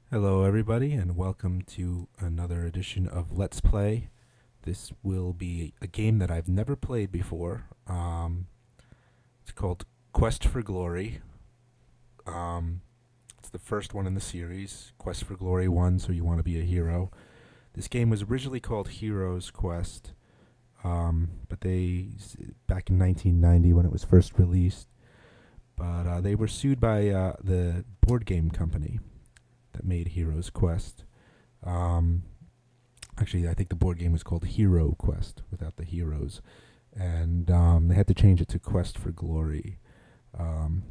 Hello, everybody, and welcome to another edition of Let's Play. This will be a game that I've never played before. It's called Quest for Glory. It's the first one in the series, Quest for Glory 1, so you want to be a hero. This game was originally called Heroes Quest, but back in 1990 when it was first released, but they were sued by the board game company that made Heroes Quest. Actually, I think the board game was called Hero Quest without the heroes, and they had to change it to Quest for Glory. So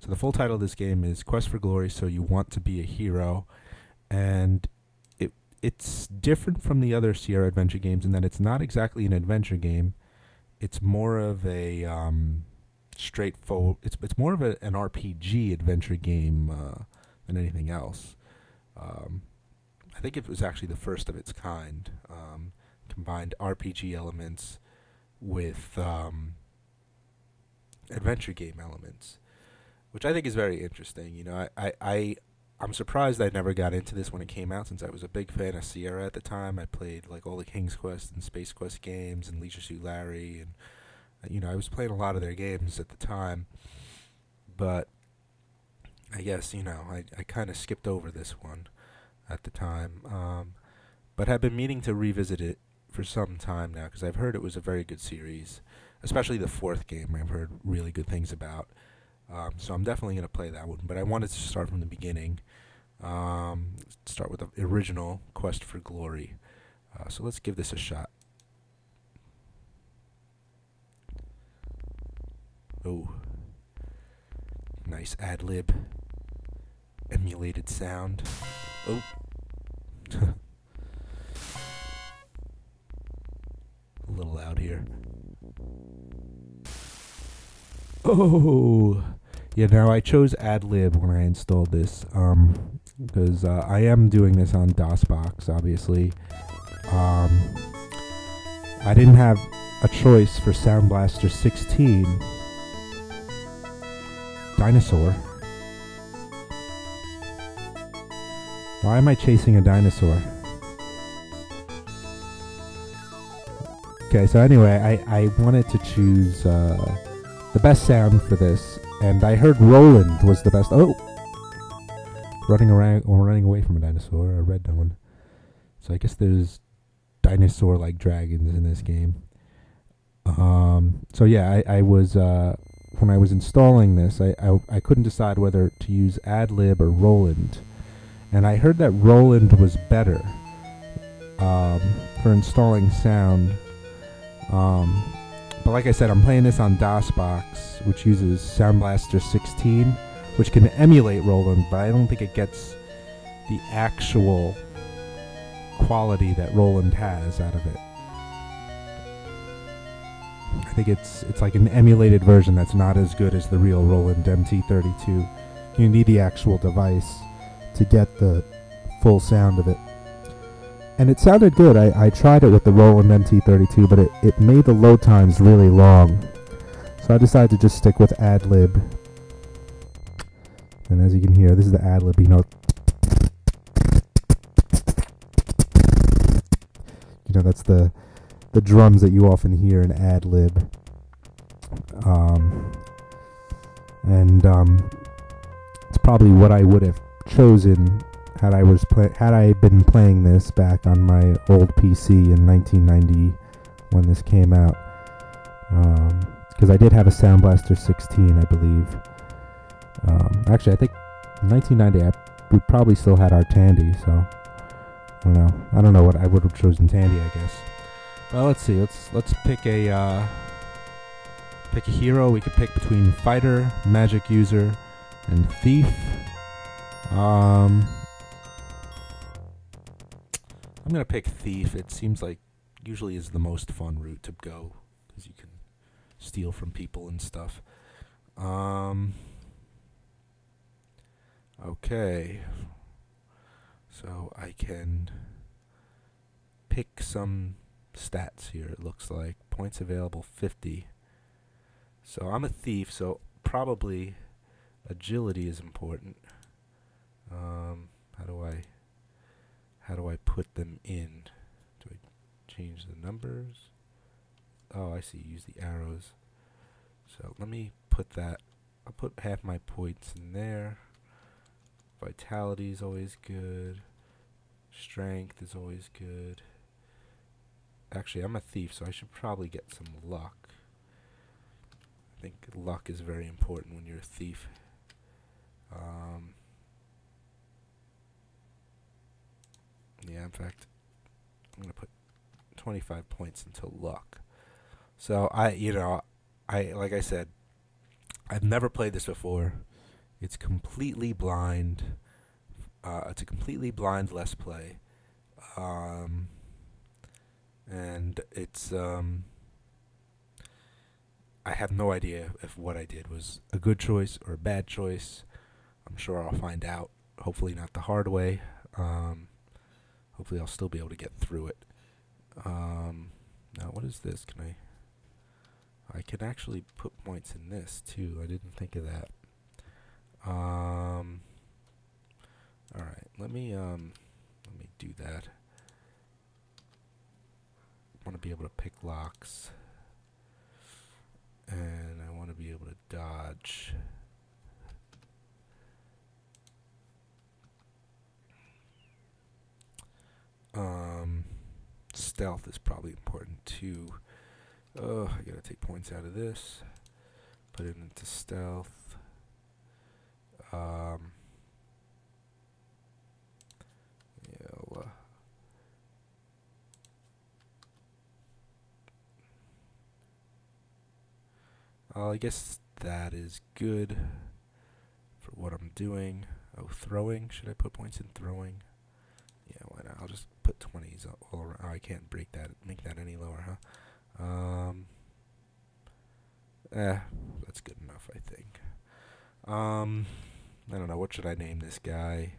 the full title of this game is Quest for Glory, so you want to be a hero, and it's different from the other Sierra adventure games in that it's not exactly an adventure game. It's more of a straightforward. It's more of an RPG adventure game than anything else. I think it was actually the first of its kind. Combined RPG elements with adventure game elements, which I think is very interesting. You know, I'm surprised I never got into this when it came out, since I was a big fan of Sierra at the time. I played like all the King's Quest and Space Quest games and Leisure Suit Larry, and I was playing a lot of their games at the time. But I guess I kind of skipped over this one at the time, but have been meaning to revisit it for some time now because I've heard it was a very good series, especially the fourth game. I've heard really good things about. So I'm definitely going to play that one, but I wanted to start from the beginning. Start with the original Quest for Glory. So let's give this a shot. Oh, nice Adlib emulated sound. Oh. A little loud here. Oh! Yeah, now I chose Adlib when I installed this, because I am doing this on DOSbox, obviously. I didn't have a choice for Sound Blaster 16. Dinosaur. Why am I chasing a dinosaur? Okay, so anyway, I wanted to choose the best sound for this, and I heard Roland was the best. Oh! Running around, or running away from a dinosaur, a red one. So I guess there's dinosaur-like dragons in this game. So yeah, I was, when I was installing this, I couldn't decide whether to use Adlib or Roland. And I heard that Roland was better for installing sound. But like I said, I'm playing this on DOSbox, which uses Sound Blaster 16, which can emulate Roland, but I don't think it gets the actual quality that Roland has out of it. I think it's like an emulated version that's not as good as the real Roland MT32. You need the actual device to get the full sound of it. And it sounded good. I tried it with the Roland MT32, but it made the load times really long. So I decided to just stick with Adlib. And as you can hear, this is the Adlib, that's the drums that you often hear in Adlib. It's probably what I would have chosen had I been playing this back on my old PC in 1990 when this came out. Because I did have a Sound Blaster 16, I believe. Actually, I think in 1990 we probably still had our Tandy, so I don't know. I don't know what I would have chosen. Tandy, I guess. Well, let's see. Let's pick a hero. We could pick between fighter, magic user, and thief. I'm gonna pick thief. It seems like usually is the most fun route to go because you can steal from people and stuff. Okay. So I can pick some stats here, it looks like. Points available 50. So I'm a thief, so probably agility is important. How do I put them in? Do I change the numbers? Oh, I see. Use the arrows. So let me put that. I'll put half my points in there. Vitality is always good. Strength is always good. Actually, I'm a thief, so I should probably get some luck. I think luck is very important when you're a thief. Yeah, in fact, I'm going to put 25 points into luck. So like I said, I've never played this before. It's completely blind. It's a completely blind Let's Play. And it's, I have no idea if what I did was a good choice or a bad choice. I'm sure I'll find out. Hopefully not the hard way. Hopefully I'll still be able to get through it. Now what is this? I can actually put points in this too. I didn't think of that. Alright, let me do that. I want to be able to pick locks. And I want to be able to dodge. Stealth is probably important too. Oh, I gotta take points out of this. Put it into stealth. Yeah, I guess that is good for what I'm doing. Oh, throwing. Should I put points in throwing? Yeah, why not? I'll just put 20s all around. Oh, I can't make that any lower, huh? That's good enough, I think. I don't know. What should I name this guy?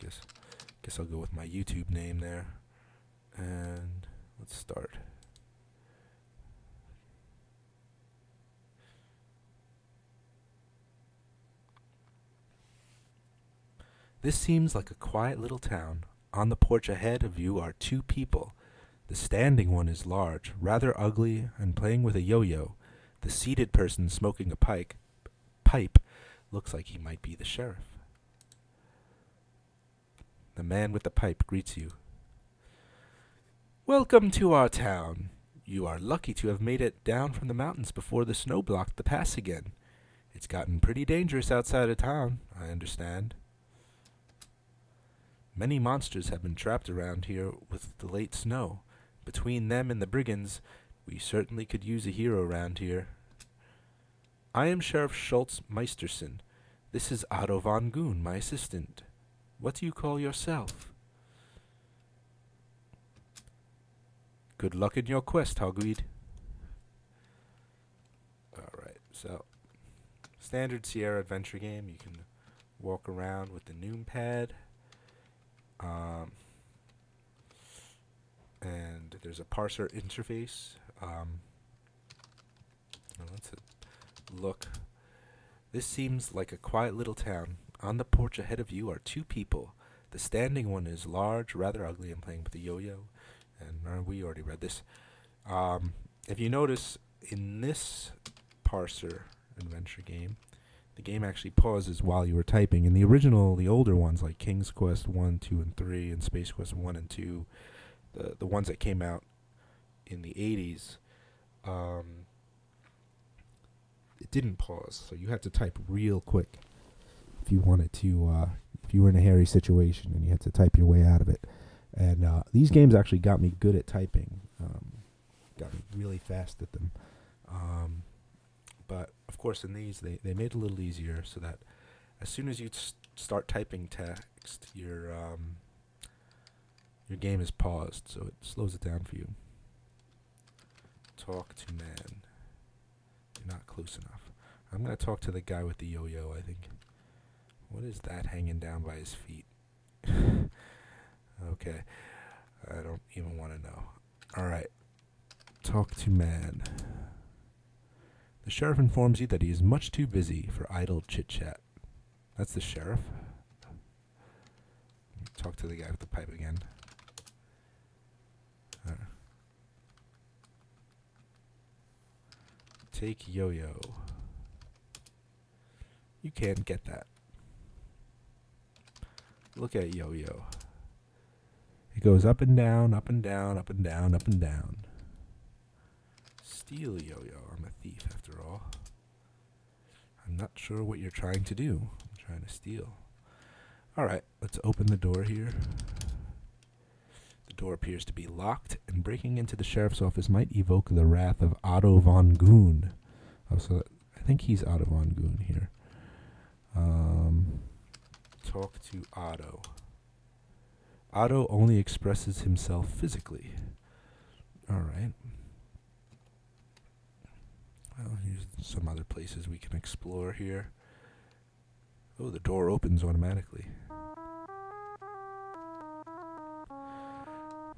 Guess I'll go with my YouTube name there. And let's start. This seems like a quiet little town. On the porch ahead of you are two people. The standing one is large, rather ugly, and playing with a yo-yo. The seated person smoking a pipe looks like he might be the sheriff. The man with the pipe greets you. Welcome to our town. You are lucky to have made it down from the mountains before the snow blocked the pass again. It's gotten pretty dangerous outside of town, I understand. Many monsters have been trapped around here with the late snow. Between them and the brigands, we certainly could use a hero around here. I am Sheriff Schultz Meisterson. This is Otto von Goon, my assistant. What do you call yourself? Good luck in your quest, Hogweed. Alright, so standard Sierra adventure game. You can walk around with the noom pad. And there's a parser interface. Let's look. This seems like a quiet little town. On the porch ahead of you are two people. The standing one is large, rather ugly, and playing with a yo-yo. And we already read this. If you notice, in this parser adventure game, the game actually pauses while you were typing. In the original, the older ones like King's Quest 1, 2, and 3, and Space Quest 1 and 2, the ones that came out in the 80s, it didn't pause, so you had to type real quick if you wanted to, if you were in a hairy situation and you had to type your way out of it. And these games actually got me good at typing, got me really fast at them. But of course, in these, they made it a little easier so that as soon as you start typing text, your game is paused, so it slows it down for you. Talk to man. You're not close enough. I'm gonna talk to the guy with the yo-yo, I think. What is that hanging down by his feet? Okay. I don't even want to know. Alright. Talk to man. The sheriff informs you that he is much too busy for idle chit-chat. That's the sheriff. Talk to the guy with the pipe again. Take yo-yo. You can't get that. Look at yo-yo. It goes up and down, up and down, up and down, up and down. Steal yo-yo. I'm a thief after all. I'm not sure what you're trying to do. I'm trying to steal. Alright, let's open the door here. The door appears to be locked, and breaking into the sheriff's office might evoke the wrath of Otto von Goon. Oh, so I think he's Otto von Goon here. Talk to Otto. Otto only expresses himself physically. Alright. Well, here's some other places we can explore here. Oh, the door opens automatically.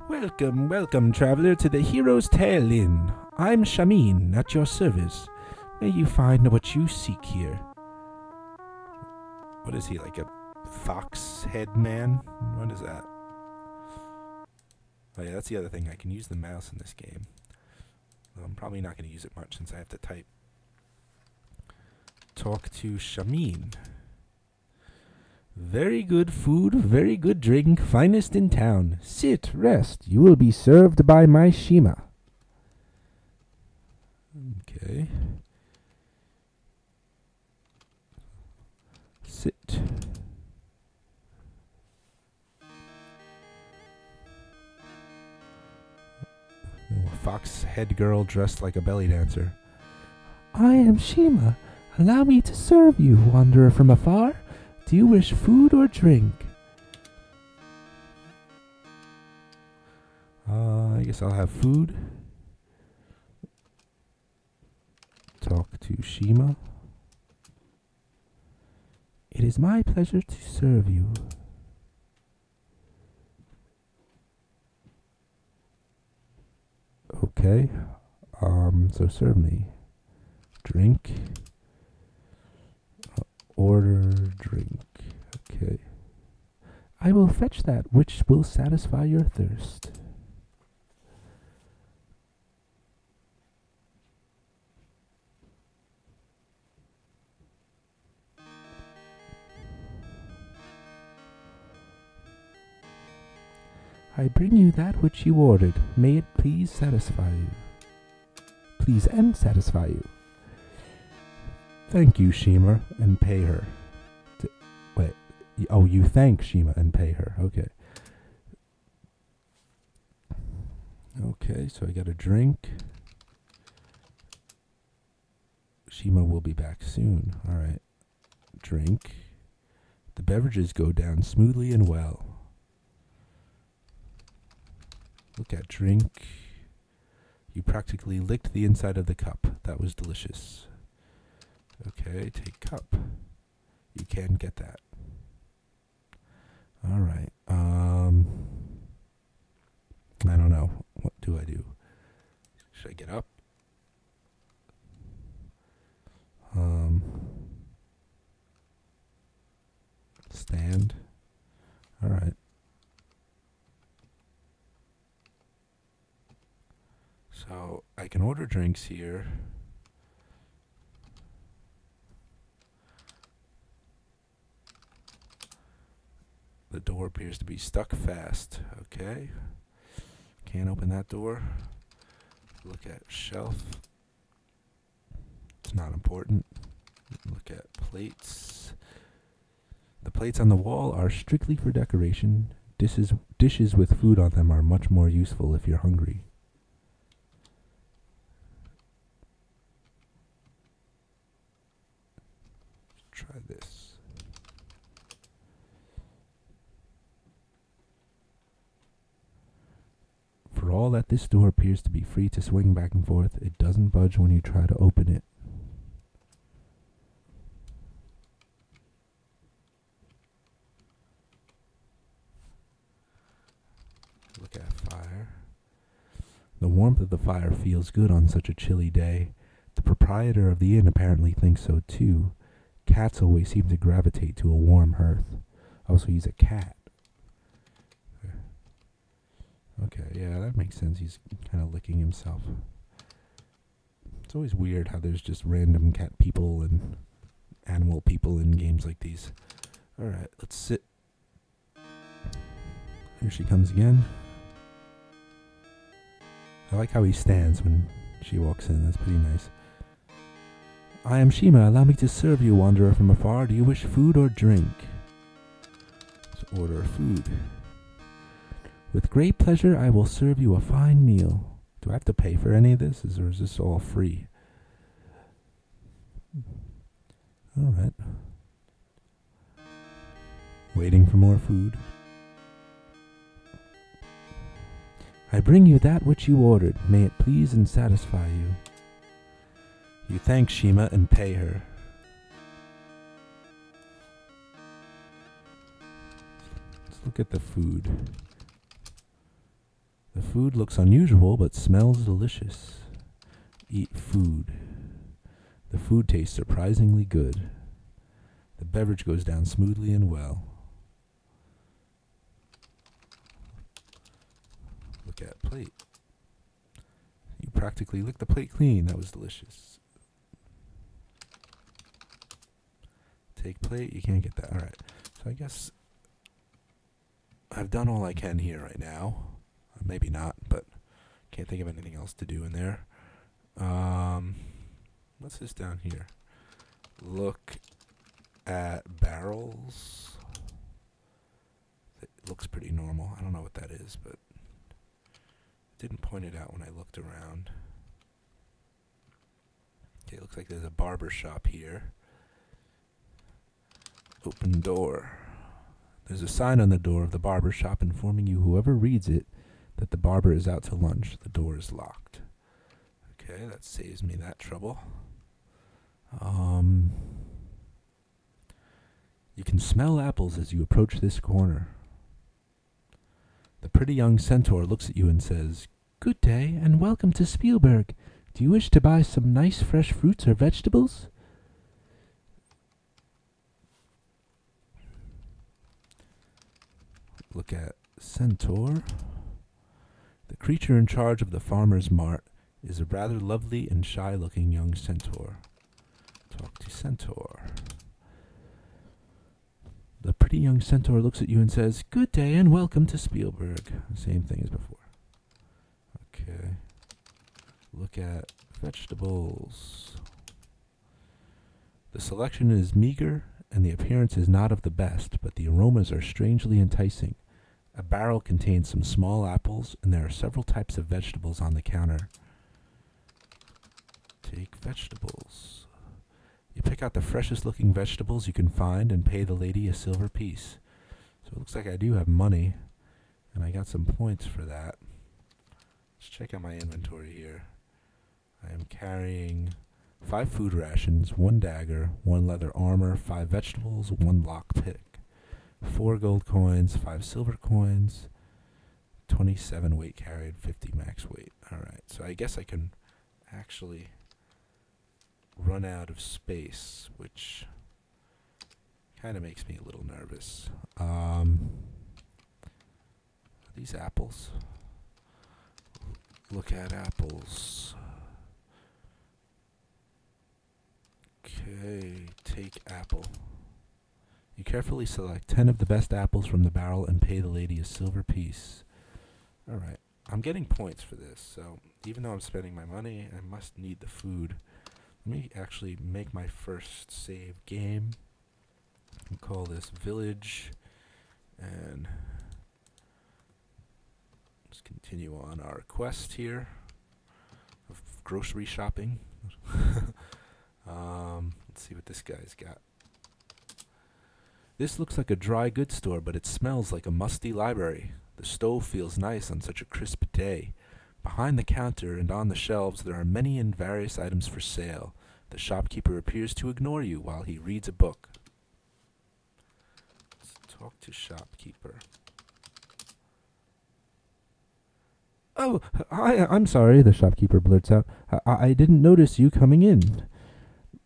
Welcome, welcome, traveler, to the Hero's Tale Inn. I'm Shamin, at your service. May you find what you seek here. What is he, like a fox head man? What is that? Oh yeah, that's the other thing. I can use the mouse in this game. Well, I'm probably not going to use it much since I have to type. Talk to Shamin. Very good food, very good drink, finest in town. Sit, rest. You will be served by my Shima. Okay. Sit. A fox head girl dressed like a belly dancer. I am Shima. Allow me to serve you, wanderer from afar. Do you wish food or drink? I guess I'll have food. Talk to Shima. It is my pleasure to serve you. Okay. So serve me. Drink. Order drink. Okay. I will fetch that which will satisfy your thirst. I bring you that which you ordered. May it please satisfy you. Please and satisfy you. Thank you, Shima, and pay her. Wait. Oh, you thank Shima and pay her. Okay. Okay, so I got a drink. Shima will be back soon. Alright. Drink. The beverages go down smoothly and well. Look at drink. You practically licked the inside of the cup. That was delicious. Okay, take cup. You can get that. Alright. I don't know. What do I do? Should I get up? Stand. Alright. So I can order drinks here. The door appears to be stuck fast. Okay. Can't open that door. Look at shelf. It's not important. Look at plates. The plates on the wall are strictly for decoration. Dishes with food on them are much more useful if you're hungry. Try this. For all that this door appears to be free to swing back and forth, it doesn't budge when you try to open it. Look at fire. The warmth of the fire feels good on such a chilly day. The proprietor of the inn apparently thinks so too. Cats always seem to gravitate to a warm hearth. Oh, so he's a cat. Okay, yeah, that makes sense. He's kind of licking himself. It's always weird how there's just random cat people and animal people in games like these. Alright, let's sit. Here she comes again. I like how he stands when she walks in. That's pretty nice. I am Shima. Allow me to serve you, wanderer from afar. Do you wish food or drink? Let's order food. With great pleasure, I will serve you a fine meal. Do I have to pay for any of this, or is this all free? Alright. Waiting for more food. I bring you that which you ordered. May it please and satisfy you. You thank Shima and pay her. Let's look at the food. The food looks unusual but smells delicious. Eat food. The food tastes surprisingly good. The beverage goes down smoothly and well. Look at plate. You practically licked the plate clean. That was delicious. Take plate. You can't get that. Alright. So I guess I've done all I can here right now. Maybe not, but can't think of anything else to do in there. What's this down here? Look at barrels. It looks pretty normal. I don't know what that is, but didn't point it out when I looked around. Okay, it looks like there's a barber shop here. Open door. There's a sign on the door of the barber shop informing you, whoever reads it, that the barber is out to lunch. The door is locked. Okay, that saves me that trouble. You can smell apples as you approach this corner. The pretty young centaur looks at you and says, "Good day and welcome to Spielberg. Do you wish to buy some nice fresh fruits or vegetables?" Look at centaur. The creature in charge of the farmer's mart is a rather lovely and shy-looking young centaur. Talk to centaur. The pretty young centaur looks at you and says, "Good day and welcome to Spielberg." Same thing as before. Okay. Look at vegetables. The selection is meager and the appearance is not of the best, but the aromas are strangely enticing. A barrel contains some small apples, and there are several types of vegetables on the counter. Take vegetables. You pick out the freshest looking vegetables you can find and pay the lady a silver piece. So it looks like I do have money, and I got some points for that. Let's check out my inventory here. I am carrying 5 food rations, 1 dagger, 1 leather armor, 5 vegetables, 1 lockpick. 4 gold coins, 5 silver coins, 27 weight carried, 50 max weight. Alright, so I guess I can actually run out of space, which kind of makes me a little nervous. Are these apples? Look at apples. Okay, take apple. You carefully select 10 of the best apples from the barrel and pay the lady a silver piece. Alright, I'm getting points for this, so even though I'm spending my money, I must need the food. Let me actually make my first save game. We'll call this Village, and let's continue on our quest here of grocery shopping. Let's see what this guy's got. This looks like a dry goods store, but it smells like a musty library. The stove feels nice on such a crisp day. Behind the counter and on the shelves there are many and various items for sale. The shopkeeper appears to ignore you while he reads a book. Let's talk to shopkeeper. Oh, I'm sorry, the shopkeeper blurts out. I didn't notice you coming in.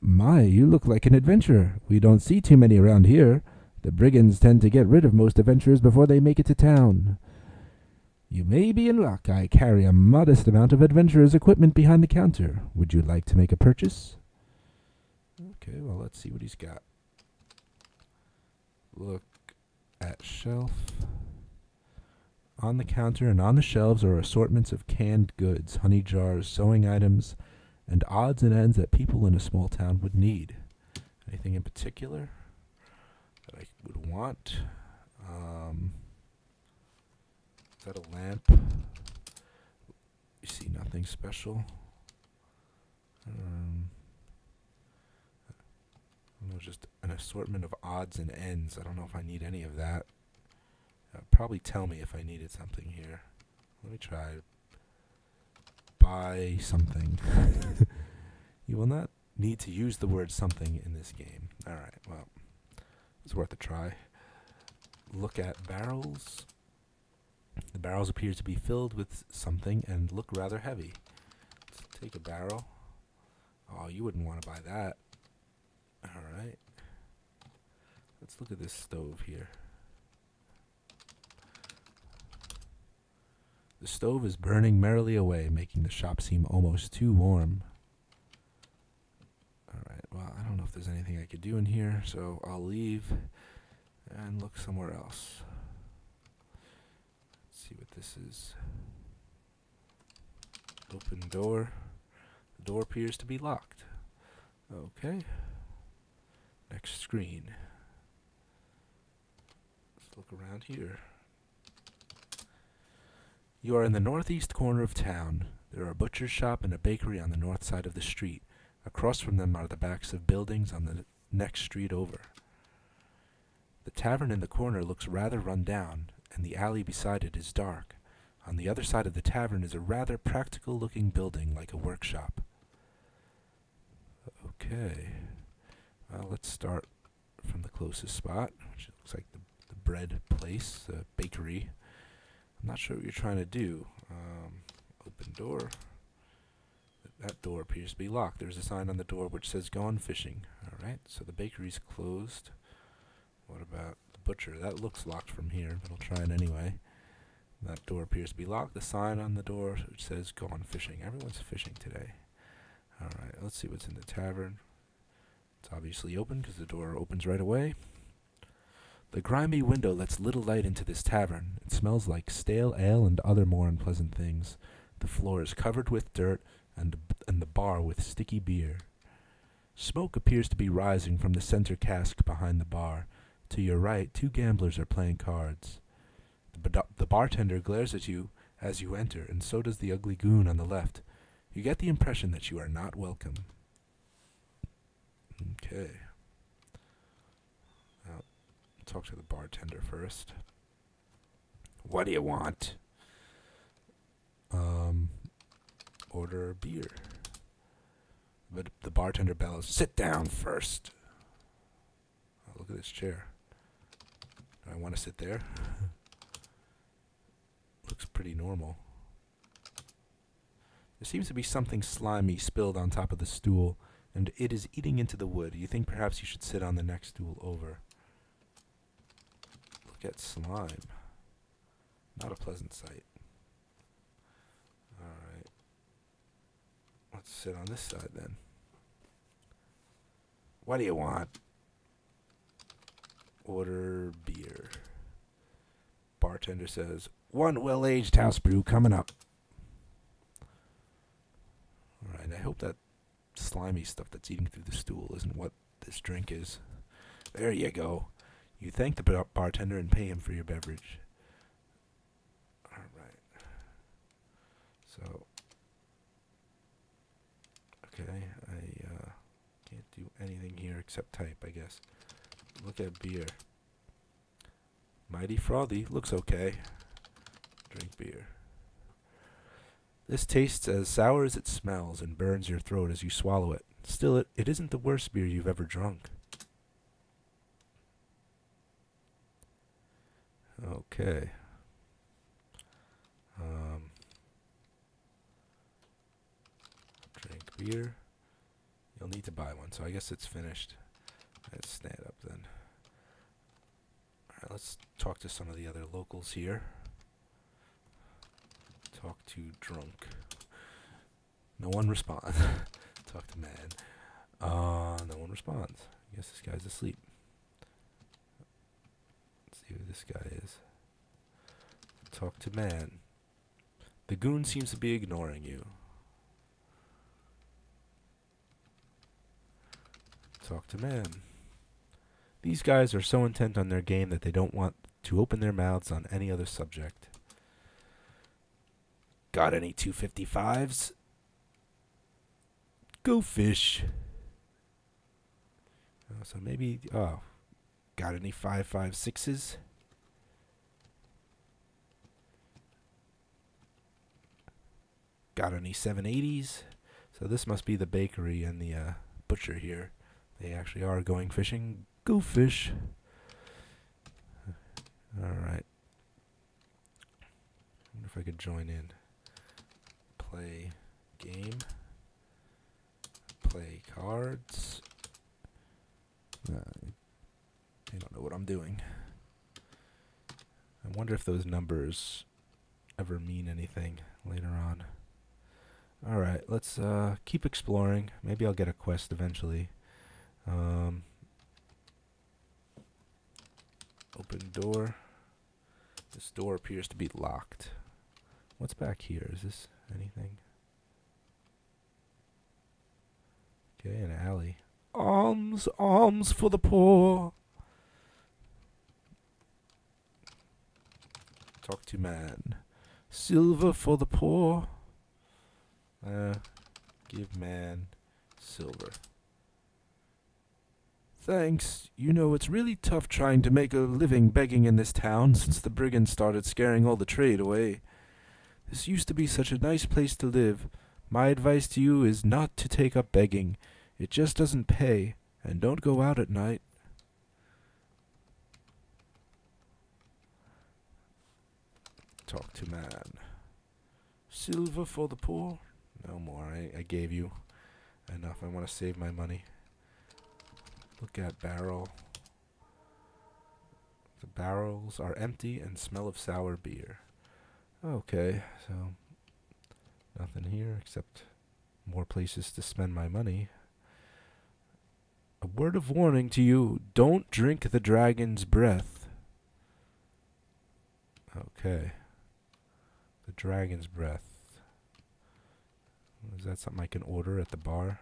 My, you look like an adventurer. We don't see too many around here. The brigands tend to get rid of most adventurers before they make it to town. You may be in luck. I carry a modest amount of adventurer's equipment behind the counter. Would you like to make a purchase? Okay, well, let's see what he's got. Look at shelf. On the counter and on the shelves are assortments of canned goods, honey jars, sewing items, and odds and ends that people in a small town would need. Anything in particular that I would want? Is that a lamp? You see nothing special. Just an assortment of odds and ends. I don't know if I need any of that. Probably tell me if I needed something here. Let me try. Buy something. You will not need to use the word something in this game. Alright, well, it's worth a try. Look at barrels. The barrels appear to be filled with something and look rather heavy. Let's take a barrel. Oh, you wouldn't want to buy that. Alright. Let's look at this stove here. The stove is burning merrily away, making the shop seem almost too warm. Alright, well, I don't know if there's anything I could do in here, so I'll leave and look somewhere else. Let's see what this is. Open door. The door appears to be locked. Okay. Next screen. Let's look around here. You are in the northeast corner of town. There are a butcher's shop and a bakery on the north side of the street. Across from them are the backs of buildings on the next street over. The tavern in the corner looks rather run down, and the alley beside it is dark. On the other side of the tavern is a rather practical-looking building like a workshop. Okay. Well, let's start from the closest spot, which looks like the bread place, the bakery. I'm not sure what you're trying to do. Open door. That door appears to be locked. There's a sign on the door which says "Gone Fishing." Alright, so the bakery's closed. What about the butcher? That looks locked from here, but I'll try it anyway. That door appears to be locked. The sign on the door which says "Gone Fishing." Everyone's fishing today. Alright, let's see what's in the tavern. It's obviously open because the door opens right away. The grimy window lets little light into this tavern. It smells like stale ale and other more unpleasant things. The floor is covered with dirt, and the bar with sticky beer. Smoke appears to be rising from the center cask behind the bar. To your right, two gamblers are playing cards. The bartender glares at you as you enter, and so does the ugly goon on the left. You get the impression that you are not welcome. Okay. Talk to the bartender first. What do you want? Order beer. But the bartender bellows, "Sit down first." Oh, look at this chair. Do I want to sit there? Looks pretty normal. There seems to be something slimy spilled on top of the stool, and it is eating into the wood. You think perhaps you should sit on the next stool over. Look at slime. Not a pleasant sight. Alright. Let's sit on this side then. What do you want? Order beer. Bartender says, "One well-aged house brew coming up." Alright, I hope that slimy stuff that's eating through the stool isn't what this drink is. There you go. You thank the bartender and pay him for your beverage. Alright. So, okay, I can't do anything here except type, I guess. Look at beer. Mighty frothy. Looks okay. Drink beer. This tastes as sour as it smells and burns your throat as you swallow it. Still, it isn't the worst beer you've ever drunk. Okay. Beer. You'll need to buy one, so I guess it's finished. Let's stand up then. Alright, let's talk to some of the other locals here. Talk to drunk. No one responds. Talk to man. No one responds. I guess this guy's asleep. Let's see who this guy is. Talk to man. The goon seems to be ignoring you. Talk to man. These guys are so intent on their game that they don't want to open their mouths on any other subject. Got any 255s? Go fish. So maybe, got any 556s? Got any 780s? So this must be the bakery and the butcher here. They actually are going fishing. Go fish. Alright. I wonder if I could join in. Play game. Play cards. I don't know what I'm doing. I wonder if those numbers ever mean anything later on. Alright, let's keep exploring. Maybe I'll get a quest eventually. Open door. This door appears to be locked. What's back here? Is this anything? Okay, an alley. Alms, alms for the poor. Talk to man. Silver for the poor. Give man silver. Thanks. You know, it's really tough trying to make a living begging in this town since the brigands started scaring all the trade away. This used to be such a nice place to live. My advice to you is not to take up begging. It just doesn't pay, and don't go out at night. Talk to man. Silver for the poor? No more. I gave you enough. I want to save my money. Look at barrel. The barrels are empty and smell of sour beer. Okay, so nothing here except more places to spend my money. A word of warning to you, don't drink the dragon's breath. Okay. The dragon's breath. Is that something I can order at the bar?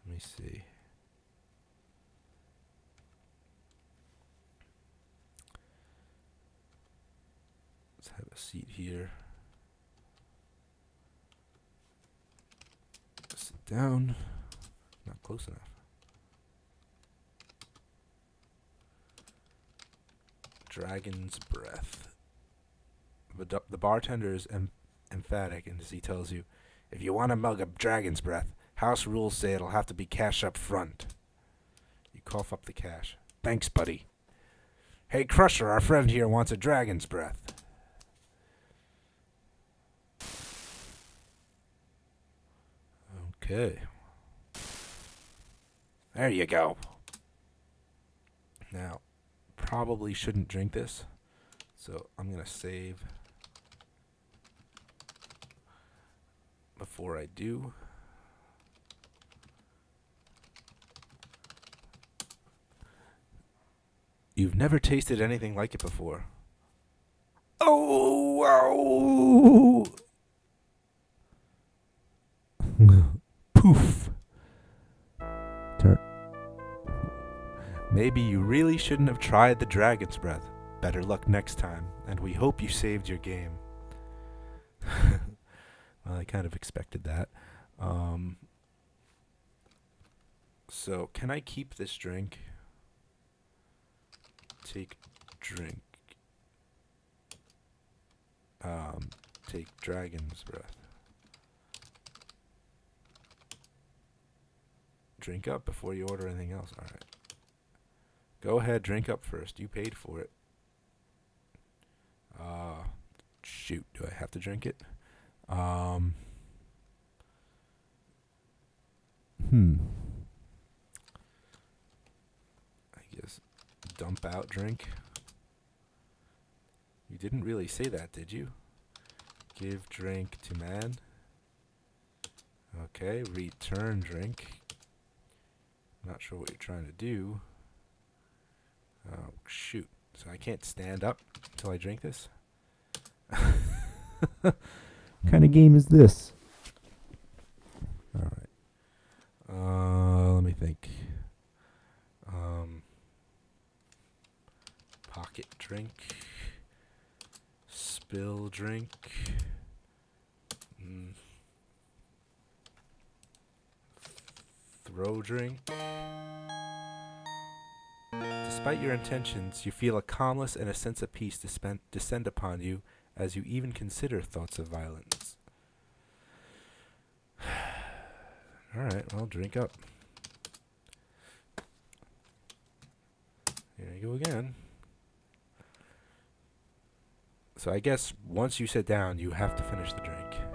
Let me see. Let's have a seat here. Sit down. Not close enough. Dragon's breath. The bartender is emphatic as he tells you, if you want a mug of dragon's breath, house rules say it'll have to be cash up front. You cough up the cash. Thanks, buddy. Hey, Crusher, our friend here wants a dragon's breath. Okay. There you go. Now, probably shouldn't drink this, so I'm going to save before I do. You've never tasted anything like it before. Oh, wow. Poof. Maybe you really shouldn't have tried the dragon's breath. Better luck next time, and we hope you saved your game. Well, I kind of expected that. So, can I keep this drink? Take drink. Take dragon's breath. Drink up before you order anything else. Alright. Go ahead, drink up first. You paid for it. Shoot, do I have to drink it? I guess dump out drink. You didn't really say that, did you? Give drink to man. Okay, return drink. Not sure what you're trying to do. Oh, shoot. So I can't stand up until I drink this? What kind of game is this? Alright. Let me think. Pocket drink. Spill drink. Throw drink. Despite your intentions, you feel a calmness and a sense of peace descend upon you as you even consider thoughts of violence. Alright, well, drink up. Here you go again. So I guess once you sit down, you have to finish the drink.